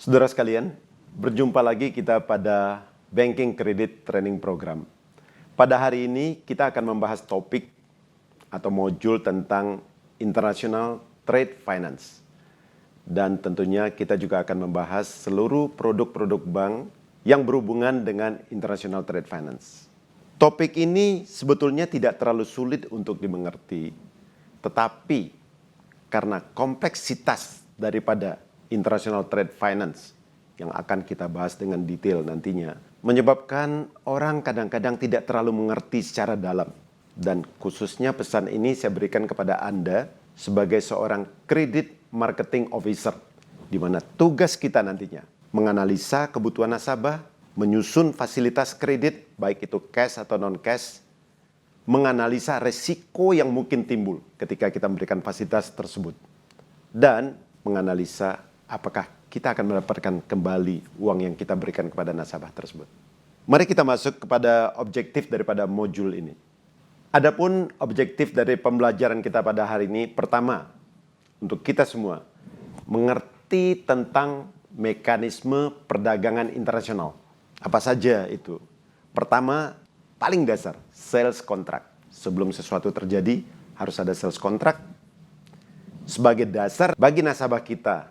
Saudara sekalian, berjumpa lagi kita pada Banking Credit Training Program. Pada hari ini kita akan membahas topik atau modul tentang International Trade Finance. Dan tentunya kita juga akan membahas seluruh produk-produk bank yang berhubungan dengan International Trade Finance. Topik ini sebetulnya tidak terlalu sulit untuk dimengerti, tetapi karena kompleksitas daripada International Trade Finance yang akan kita bahas dengan detail nantinya, menyebabkan orang kadang-kadang tidak terlalu mengerti secara dalam. Dan khususnya pesan ini saya berikan kepada Anda sebagai seorang Credit Marketing Officer, di mana tugas kita nantinya menganalisa kebutuhan nasabah, menyusun fasilitas kredit, baik itu cash atau non-cash, menganalisa resiko yang mungkin timbul ketika kita memberikan fasilitas tersebut, dan menganalisa apakah kita akan mendapatkan kembali uang yang kita berikan kepada nasabah tersebut. Mari kita masuk kepada objektif daripada modul ini. Adapun objektif dari pembelajaran kita pada hari ini, pertama, untuk kita semua, mengerti tentang mekanisme perdagangan internasional. Apa saja itu? Pertama, paling dasar, sales contract. Sebelum sesuatu terjadi, harus ada sales contract sebagai dasar bagi nasabah kita,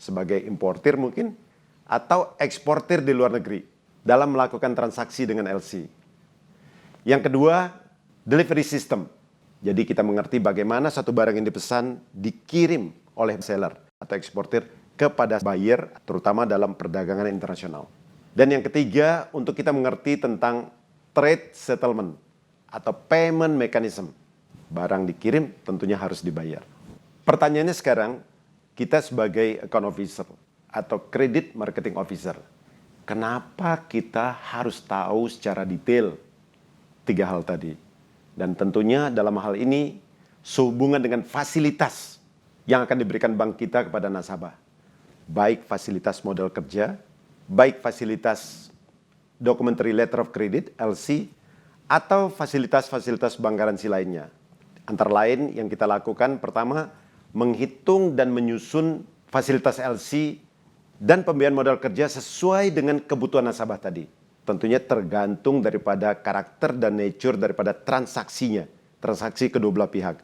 sebagai importir mungkin, atau eksportir di luar negeri dalam melakukan transaksi dengan LC. Yang kedua, delivery system. Jadi kita mengerti bagaimana satu barang yang dipesan dikirim oleh seller atau eksportir kepada buyer, terutama dalam perdagangan internasional. Dan yang ketiga, untuk kita mengerti tentang trade settlement atau payment mechanism. Barang dikirim tentunya harus dibayar. Pertanyaannya sekarang, kita sebagai account officer atau credit marketing officer, kenapa kita harus tahu secara detail tiga hal tadi? Dan tentunya dalam hal ini sehubungan dengan fasilitas yang akan diberikan bank kita kepada nasabah. Baik fasilitas modal kerja, baik fasilitas documentary letter of credit, LC, atau fasilitas-fasilitas bank garansi lainnya. Antara lain yang kita lakukan, pertama, menghitung dan menyusun fasilitas LC dan pembiayaan modal kerja sesuai dengan kebutuhan nasabah tadi. Tentunya tergantung daripada karakter dan nature daripada transaksinya, transaksi kedua belah pihak.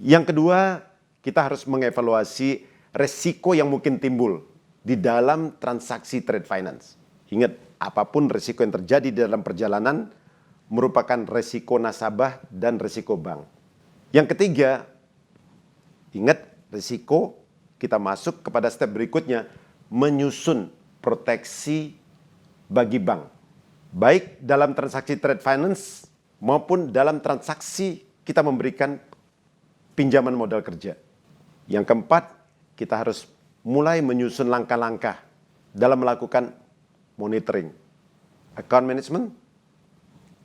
Yang kedua, kita harus mengevaluasi resiko yang mungkin timbul di dalam transaksi trade finance. Ingat, apapun resiko yang terjadi di dalam perjalanan merupakan resiko nasabah dan resiko bank. Yang ketiga, ingat risiko, kita masuk kepada step berikutnya, menyusun proteksi bagi bank. Baik dalam transaksi trade finance maupun dalam transaksi kita memberikan pinjaman modal kerja. Yang keempat, kita harus mulai menyusun langkah-langkah dalam melakukan monitoring, account management,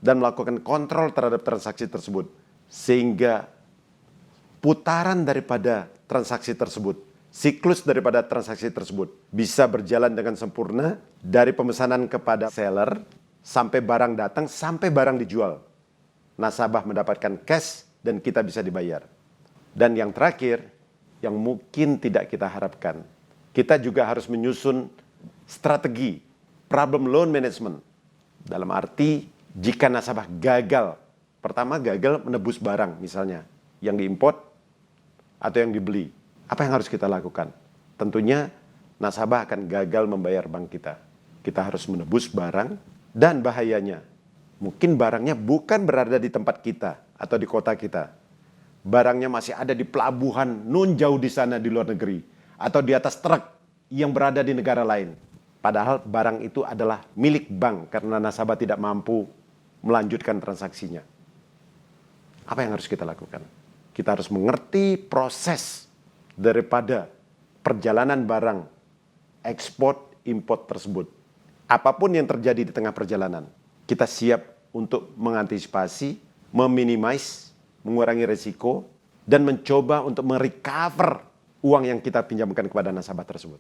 dan melakukan kontrol terhadap transaksi tersebut. Sehingga putaran daripada transaksi tersebut, siklus daripada transaksi tersebut bisa berjalan dengan sempurna dari pemesanan kepada seller sampai barang datang, sampai barang dijual. Nasabah mendapatkan cash dan kita bisa dibayar. Dan yang terakhir, yang mungkin tidak kita harapkan, kita juga harus menyusun strategi problem loan management. Dalam arti, jika nasabah gagal, pertama gagal menebus barang misalnya, yang diimport atau yang dibeli, apa yang harus kita lakukan? Tentunya nasabah akan gagal membayar bank kita. Kita harus menebus barang, dan bahayanya, mungkin barangnya bukan berada di tempat kita atau di kota kita. Barangnya masih ada di pelabuhan nun jauh di sana di luar negeri, atau di atas truk yang berada di negara lain. Padahal barang itu adalah milik bank karena nasabah tidak mampu melanjutkan transaksinya. Apa yang harus kita lakukan? Kita harus mengerti proses daripada perjalanan barang ekspor import tersebut. Apapun yang terjadi di tengah perjalanan, kita siap untuk mengantisipasi, meminimais, mengurangi resiko, dan mencoba untuk merecover uang yang kita pinjamkan kepada nasabah tersebut.